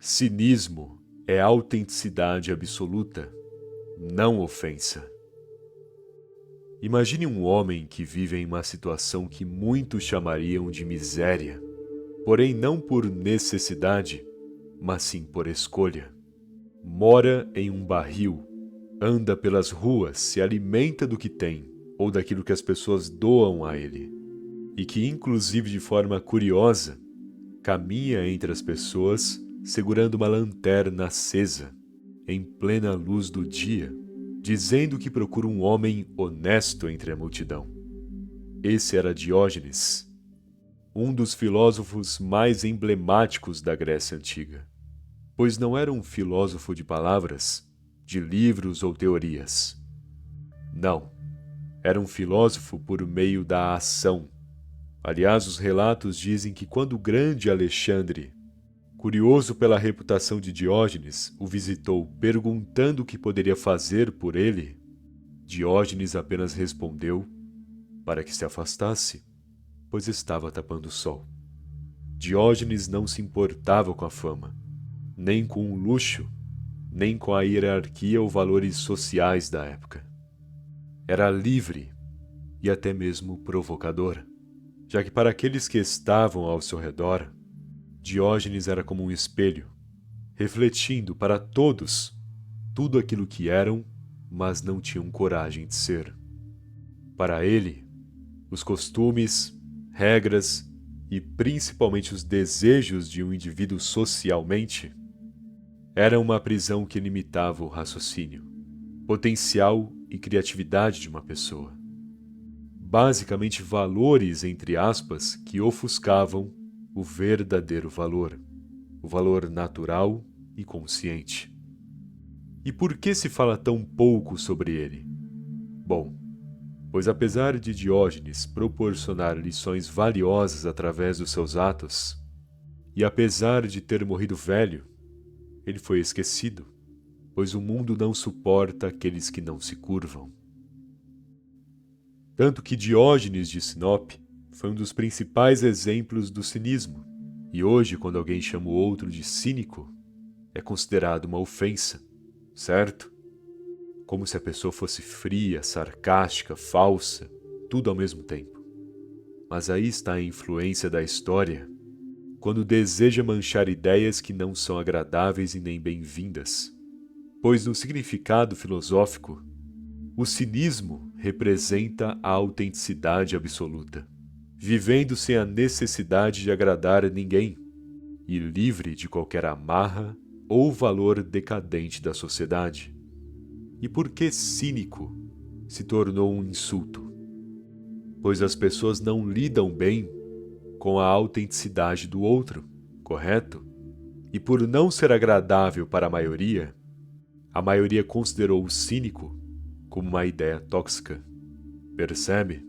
Cinismo é autenticidade absoluta, não ofensa. Imagine um homem que vive em uma situação que muitos chamariam de miséria, porém não por necessidade, mas sim por escolha. Mora em um barril, anda pelas ruas, se alimenta do que tem ou daquilo que as pessoas doam a ele, e que, inclusive de forma curiosa, caminha entre as pessoas segurando uma lanterna acesa, em plena luz do dia, dizendo que procura um homem honesto entre a multidão. Esse era Diógenes, um dos filósofos mais emblemáticos da Grécia Antiga, pois não era um filósofo de palavras, de livros ou teorias. Não, era um filósofo por meio da ação. Aliás, os relatos dizem que quando o grande Alexandre, curioso pela reputação de Diógenes, o visitou perguntando o que poderia fazer por ele, Diógenes apenas respondeu para que se afastasse, pois estava tapando o sol. Diógenes não se importava com a fama, nem com o luxo, nem com a hierarquia ou valores sociais da época. Era livre e até mesmo provocador, já que para aqueles que estavam ao seu redor, Diógenes era como um espelho, refletindo para todos tudo aquilo que eram, mas não tinham coragem de ser. Para ele, os costumes, regras e principalmente os desejos de um indivíduo socialmente eram uma prisão que limitava o raciocínio, potencial e criatividade de uma pessoa. Basicamente valores, entre aspas, que ofuscavam o verdadeiro valor, o valor natural e consciente. E por que se fala tão pouco sobre ele? Bom, pois apesar de Diógenes proporcionar lições valiosas através dos seus atos, e apesar de ter morrido velho, ele foi esquecido, pois o mundo não suporta aqueles que não se curvam. Tanto que Diógenes de Sinope foi um dos principais exemplos do cinismo, e hoje, quando alguém chama o outro de cínico, é considerado uma ofensa, certo? Como se a pessoa fosse fria, sarcástica, falsa, tudo ao mesmo tempo. Mas aí está a influência da história, quando deseja manchar ideias que não são agradáveis e nem bem-vindas. Pois no significado filosófico, o cinismo representa a autenticidade absoluta, vivendo sem a necessidade de agradar a ninguém e livre de qualquer amarra ou valor decadente da sociedade. E por que cínico se tornou um insulto? Pois as pessoas não lidam bem com a autenticidade do outro, correto? E por não ser agradável para a maioria considerou o cínico como uma ideia tóxica. Percebe?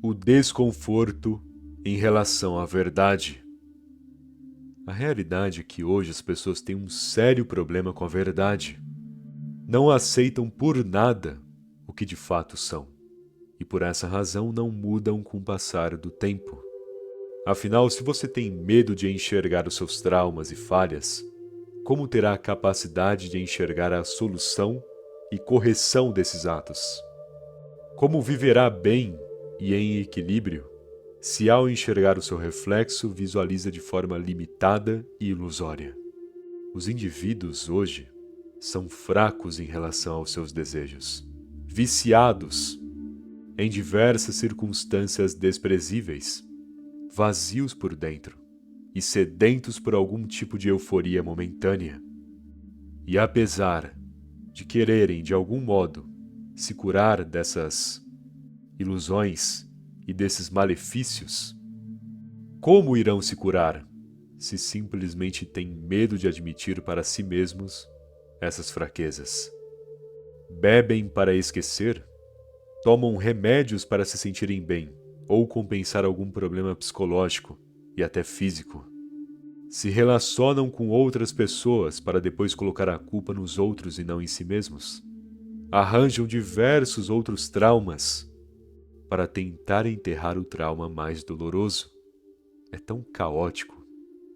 O desconforto em relação à verdade. A realidade é que hoje as pessoas têm um sério problema com a verdade. Não aceitam por nada o que de fato são, e por essa razão não mudam com o passar do tempo. Afinal, se você tem medo de enxergar os seus traumas e falhas, como terá a capacidade de enxergar a solução e correção desses atos? Como viverá bem e em equilíbrio se ao enxergar o seu reflexo visualiza de forma limitada e ilusória? Os indivíduos hoje são fracos em relação aos seus desejos, viciados em diversas circunstâncias desprezíveis, vazios por dentro e sedentos por algum tipo de euforia momentânea. E apesar de quererem, de algum modo, se curar dessas ilusões e desses malefícios, como irão se curar se simplesmente têm medo de admitir para si mesmos essas fraquezas? Bebem para esquecer? Tomam remédios para se sentirem bem ou compensar algum problema psicológico e até físico? Se relacionam com outras pessoas para depois colocar a culpa nos outros e não em si mesmos? Arranjam diversos outros traumas para tentar enterrar o trauma mais doloroso? É tão caótico,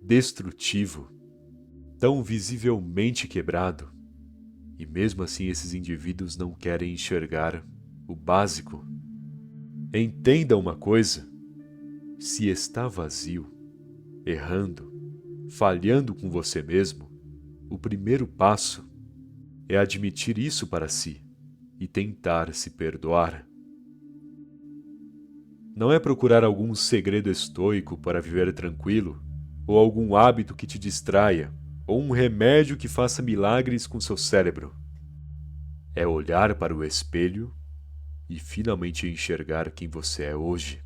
destrutivo, tão visivelmente quebrado, e mesmo assim esses indivíduos não querem enxergar o básico. Entenda uma coisa: se está vazio, errando, falhando com você mesmo, o primeiro passo é admitir isso para si e tentar se perdoar. Não é procurar algum segredo estoico para viver tranquilo, ou algum hábito que te distraia, ou um remédio que faça milagres com seu cérebro. É olhar para o espelho e finalmente enxergar quem você é hoje.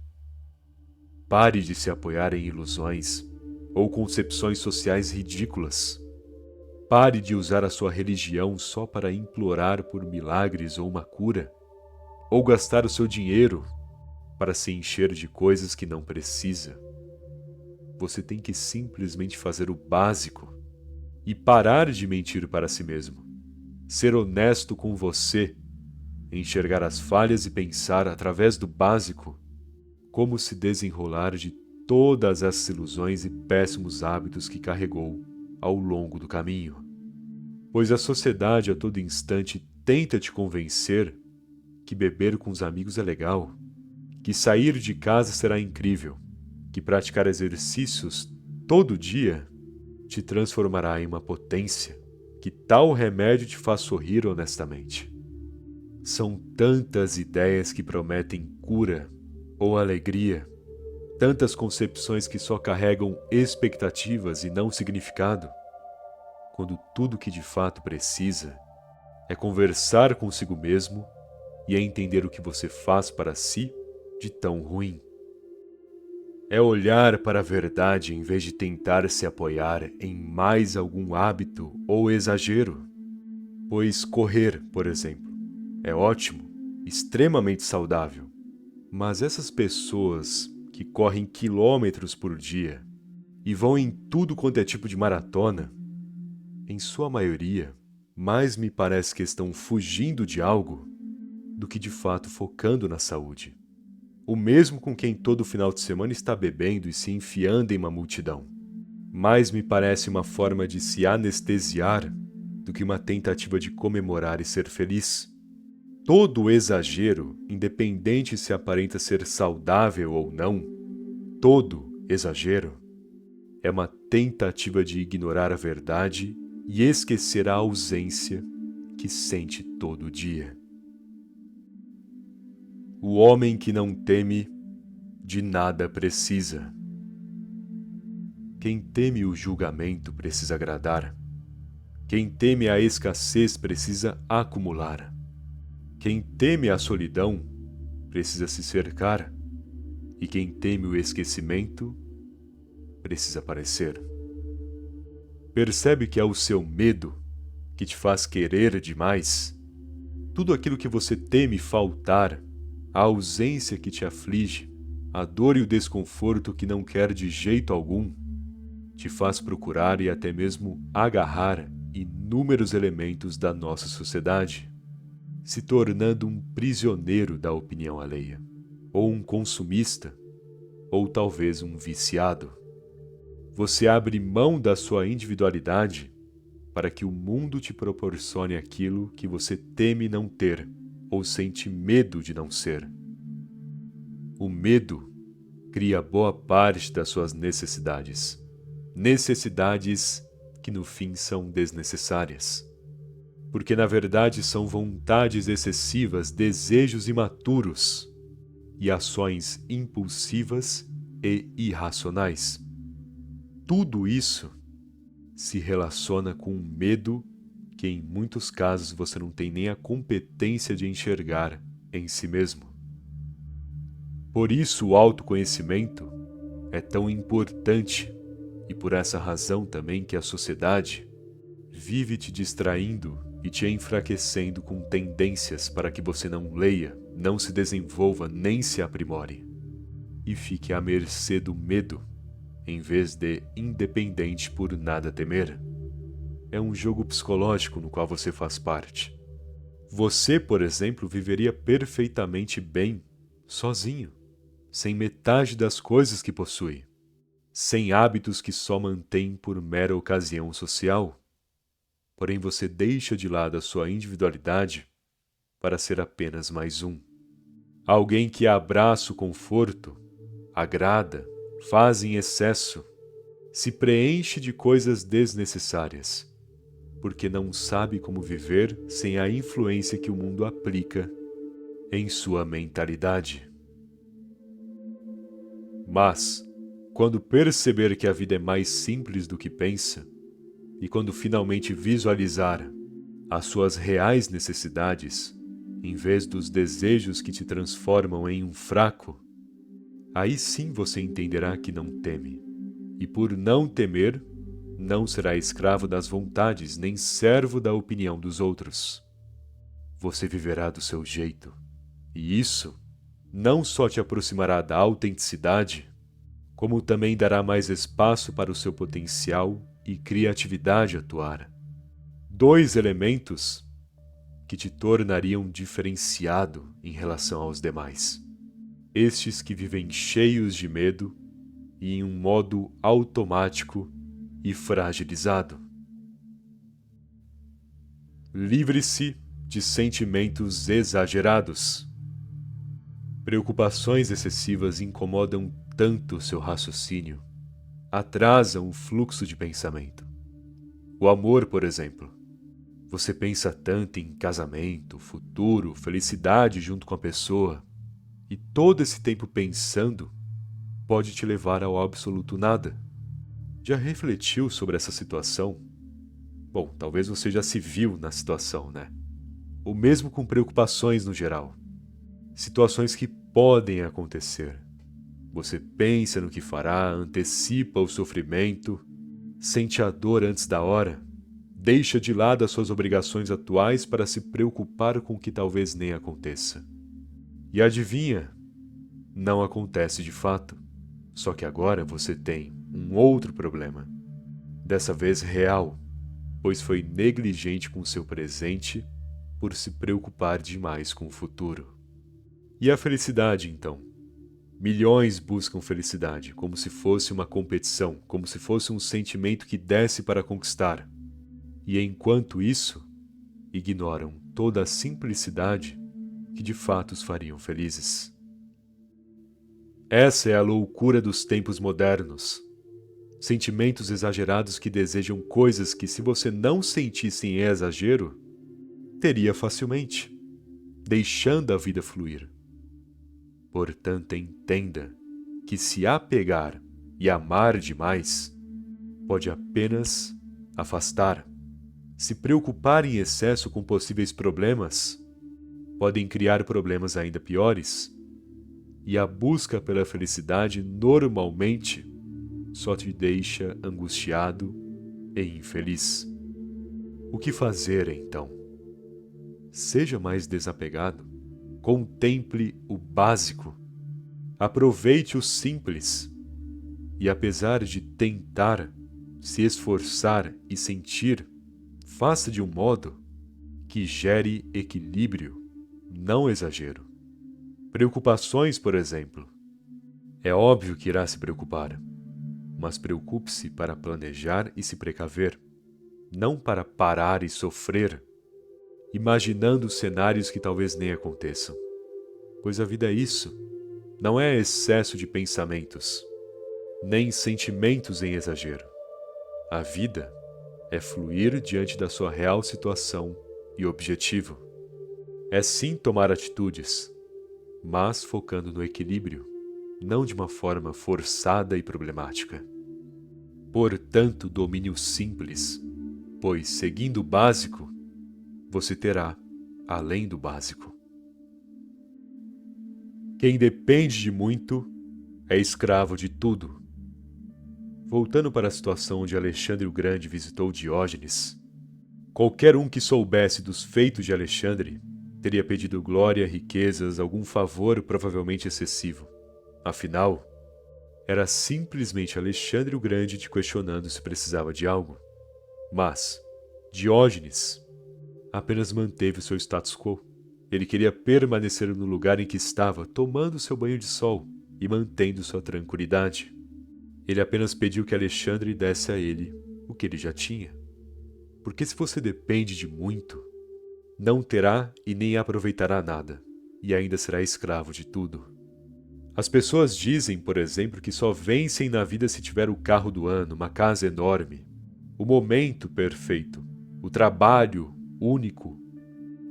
Pare de se apoiar em ilusões ou concepções sociais ridículas. Pare de usar a sua religião só para implorar por milagres ou uma cura, ou gastar o seu dinheiro para se encher de coisas que não precisa. Você tem que simplesmente fazer o básico e parar de mentir para si mesmo. Ser honesto com você, enxergar as falhas e pensar através do básico como se desenrolar de todas essas ilusões e péssimos hábitos que carregou ao longo do caminho. Pois a sociedade a todo instante tenta te convencer que beber com os amigos é legal, que sair de casa será incrível, que praticar exercícios todo dia te transformará em uma potência, que tal remédio te faz sorrir honestamente. São tantas ideias que prometem cura ou alegria, tantas concepções que só carregam expectativas e não significado, quando tudo que de fato precisa é conversar consigo mesmo e é entender o que você faz para si de tão ruim. É olhar para a verdade em vez de tentar se apoiar em mais algum hábito ou exagero. Pois correr, por exemplo, é ótimo, extremamente saudável. Mas essas pessoas que correm quilômetros por dia e vão em tudo quanto é tipo de maratona, em sua maioria, mais me parece que estão fugindo de algo do que de fato focando na saúde. O mesmo com quem todo final de semana está bebendo e se enfiando em uma multidão. Mais me parece uma forma de se anestesiar do que uma tentativa de comemorar e ser feliz. Todo exagero, independente se aparenta ser saudável ou não, todo exagero é uma tentativa de ignorar a verdade e esquecer a ausência que sente todo dia. O homem que não teme, de nada precisa. Quem teme o julgamento precisa agradar. Quem teme a escassez precisa acumular. Quem teme a solidão precisa se cercar. E quem teme o esquecimento precisa aparecer. Percebe que é o seu medo que te faz querer demais? Tudo aquilo que você teme faltar, a ausência que te aflige, a dor e o desconforto que não quer de jeito algum, te faz procurar e até mesmo agarrar inúmeros elementos da nossa sociedade, se tornando um prisioneiro da opinião alheia, ou um consumista, ou talvez um viciado. Você abre mão da sua individualidade para que o mundo te proporcione aquilo que você teme não ter ou sente medo de não ser. O medo cria boa parte das suas necessidades. Necessidades que no fim são desnecessárias. Porque na verdade são vontades excessivas, desejos imaturos e ações impulsivas e irracionais. Tudo isso se relaciona com um medo que em muitos casos você não tem nem a competência de enxergar em si mesmo. Por isso o autoconhecimento é tão importante e por essa razão também que a sociedade vive te distraindo e te enfraquecendo com tendências para que você não leia, não se desenvolva nem se aprimore e fique à mercê do medo em vez de independente por nada temer. É um jogo psicológico no qual você faz parte. Você, por exemplo, viveria perfeitamente bem, sozinho, sem metade das coisas que possui, sem hábitos que só mantém por mera ocasião social. Porém, você deixa de lado a sua individualidade para ser apenas mais um. Alguém que abraça o conforto, agrada, faz em excesso, se preenche de coisas desnecessárias, porque não sabe como viver sem a influência que o mundo aplica em sua mentalidade. Mas, quando perceber que a vida é mais simples do que pensa, e quando finalmente visualizar as suas reais necessidades, em vez dos desejos que te transformam em um fraco, aí sim você entenderá que não teme. E por não temer, não será escravo das vontades nem servo da opinião dos outros. Você viverá do seu jeito. E isso não só te aproximará da autenticidade, como também dará mais espaço para o seu potencial e criatividade atuar. 2 elementos que te tornariam diferenciado em relação aos demais. Estes que vivem cheios de medo e em um modo automático e fragilizado. Livre-se de sentimentos exagerados. Preocupações excessivas incomodam tanto seu raciocínio, atrasam o fluxo de pensamento. O amor, por exemplo. Você pensa tanto em casamento, futuro, felicidade junto com a pessoa, e todo esse tempo pensando pode te levar ao absoluto nada. Já refletiu sobre essa situação? Bom, talvez você já se viu na situação, né? O mesmo com preocupações no geral. Situações que podem acontecer. Você pensa no que fará, antecipa o sofrimento, sente a dor antes da hora, deixa de lado as suas obrigações atuais para se preocupar com o que talvez nem aconteça. E adivinha? Não acontece de fato. Só que agora você tem um outro problema. Dessa vez real, pois foi negligente com o seu presente por se preocupar demais com o futuro. E a felicidade, então? Milhões buscam felicidade, como se fosse uma competição, como se fosse um sentimento que desce para conquistar. E enquanto isso, ignoram toda a simplicidade que de fato os fariam felizes. Essa é a loucura dos tempos modernos. Sentimentos exagerados que desejam coisas que, se você não sentisse em exagero, teria facilmente, deixando a vida fluir. Portanto, entenda que se apegar e amar demais pode apenas afastar. Se preocupar em excesso com possíveis problemas, podem criar problemas ainda piores. E a busca pela felicidade normalmente só te deixa angustiado e infeliz. O que fazer então? Seja mais desapegado. Contemple o básico. Aproveite o simples. E apesar de tentar, se esforçar e sentir, faça de um modo que gere equilíbrio, não exagero. Preocupações, por exemplo. É óbvio que irá se preocupar, mas preocupe-se para planejar e se precaver, não para parar e sofrer, imaginando cenários que talvez nem aconteçam. Pois a vida é isso, não é excesso de pensamentos, nem sentimentos em exagero. A vida é fluir diante da sua real situação e objetivo. É sim tomar atitudes, mas focando no equilíbrio, não de uma forma forçada e problemática. Portanto, domine o simples, pois, seguindo o básico, você terá além do básico. Quem depende de muito é escravo de tudo. Voltando para a situação onde Alexandre o Grande visitou Diógenes, qualquer um que soubesse dos feitos de Alexandre teria pedido glória, riquezas, algum favor provavelmente excessivo. Afinal, era simplesmente Alexandre o Grande te questionando se precisava de algo. Mas Diógenes apenas manteve o seu status quo. Ele queria permanecer no lugar em que estava, tomando seu banho de sol e mantendo sua tranquilidade. Ele apenas pediu que Alexandre desse a ele o que ele já tinha. Porque se você depende de muito, não terá e nem aproveitará nada, e ainda será escravo de tudo. As pessoas dizem, por exemplo, que só vencem na vida se tiver o carro do ano, uma casa enorme, o momento perfeito, o trabalho único,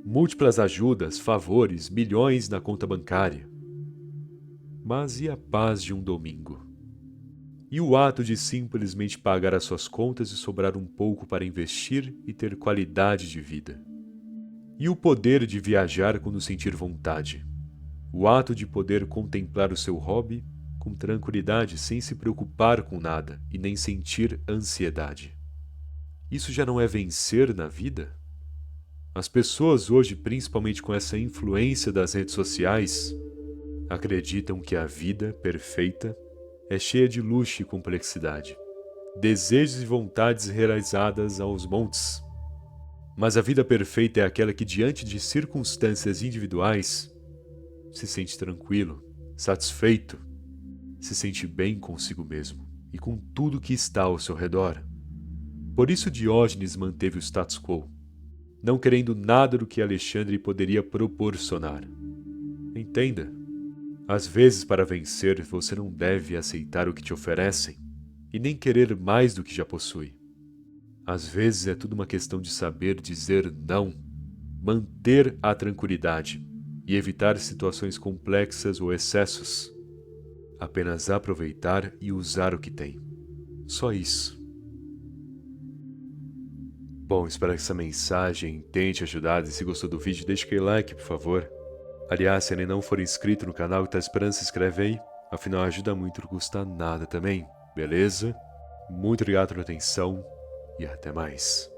múltiplas ajudas, favores, milhões na conta bancária. Mas e a paz de um domingo? E o ato de simplesmente pagar as suas contas e sobrar um pouco para investir e ter qualidade de vida? E o poder de viajar quando sentir vontade? O ato de poder contemplar o seu hobby com tranquilidade sem se preocupar com nada e nem sentir ansiedade? Isso já não é vencer na vida? As pessoas hoje, principalmente com essa influência das redes sociais, acreditam que a vida perfeita é cheia de luxo e complexidade, desejos e vontades realizadas aos montes. Mas a vida perfeita é aquela que, diante de circunstâncias individuais, se sente tranquilo, satisfeito, se sente bem consigo mesmo e com tudo que está ao seu redor. Por isso Diógenes manteve o status quo, não querendo nada do que Alexandre poderia proporcionar. Entenda, às vezes para vencer você não deve aceitar o que te oferecem e nem querer mais do que já possui. Às vezes é tudo uma questão de saber dizer não, manter a tranquilidade e evitar situações complexas ou excessos. Apenas aproveitar e usar o que tem. Só isso. Bom, espero que essa mensagem tenha te ajudado e se gostou do vídeo, deixa aquele like, por favor. Aliás, se ainda não for inscrito no canal e está esperando, se inscreve aí. Afinal, ajuda muito, não custa nada também, beleza? Muito obrigado pela atenção e até mais.